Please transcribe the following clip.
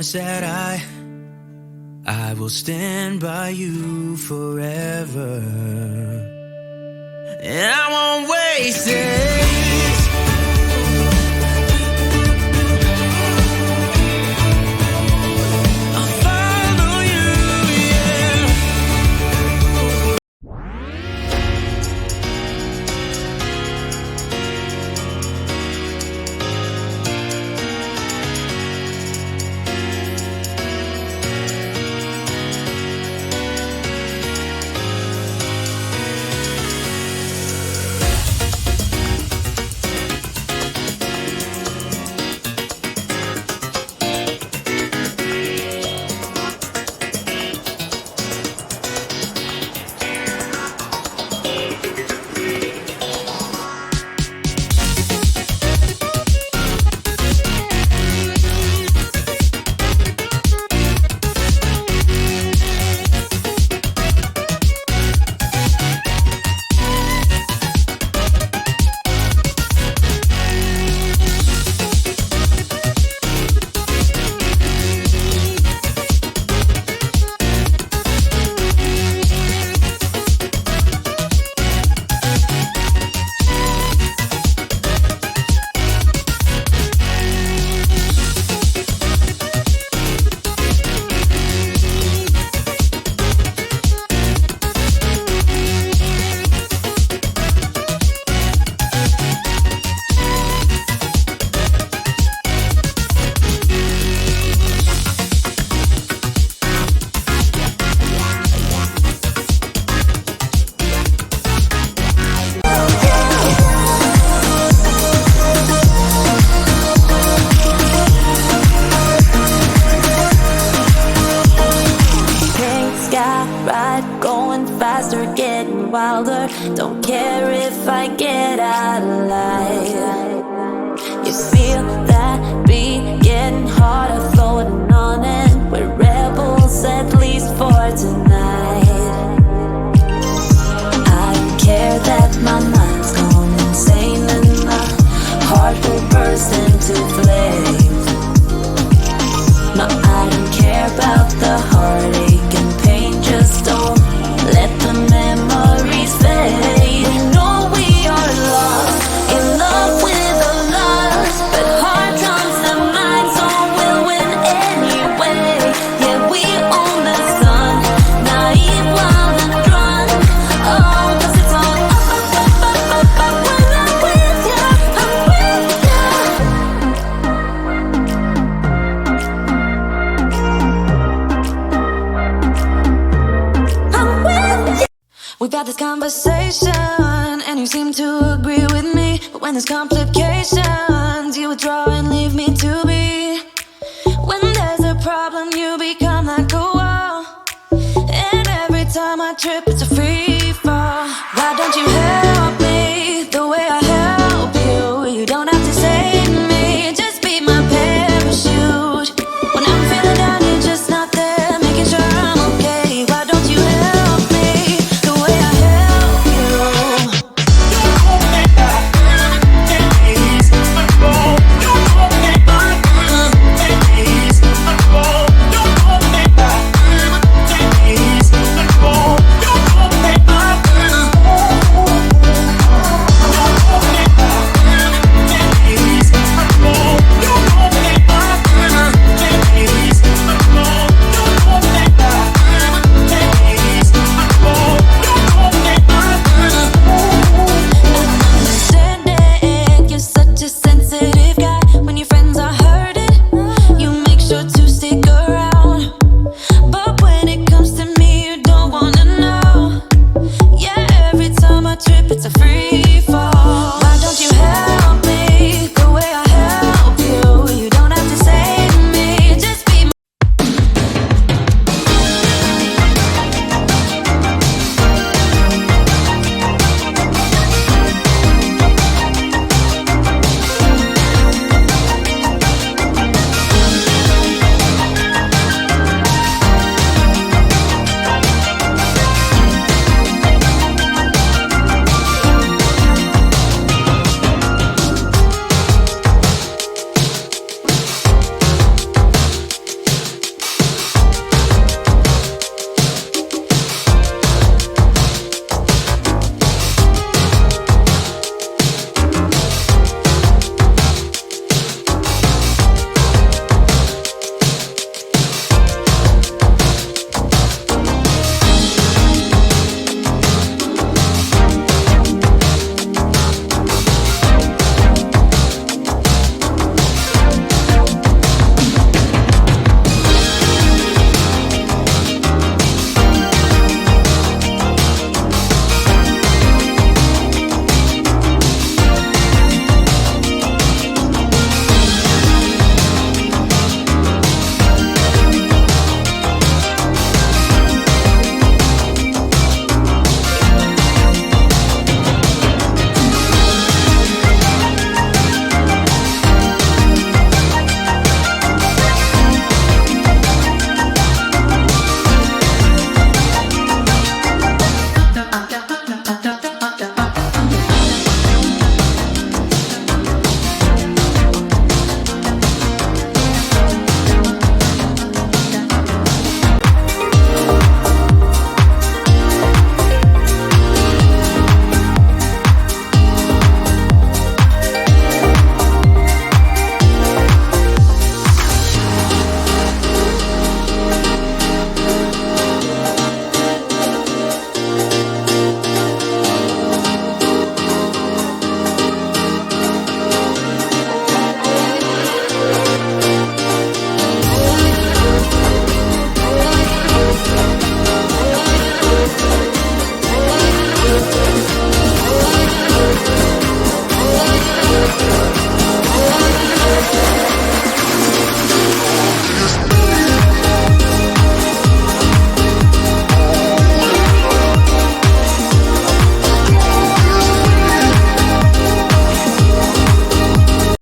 promise that I will stand by you forever, and I won't waste it. Wilder, don't care if I get out alive. You feel that beat getting harder, floating on it. We're rebels, at least for tonight. I don't care that my mind's gone insane and my heart will burst into flames. No, I don't care about the heartache and pain, just don't let the memories fade. We know we are lost, in love with a loss, but heart drums the mind, so we'll win anyway. Yeah, we own the sun, naive, wild and drunk. Oh, 'cause it's all when I'm with you, I'm with you. I'm with you. We've had this conversation, and you seem to agree with me. But when there's complications, you withdraw and leave me to be. When there's a problem, you become like a wall, and every time I trip, it's a free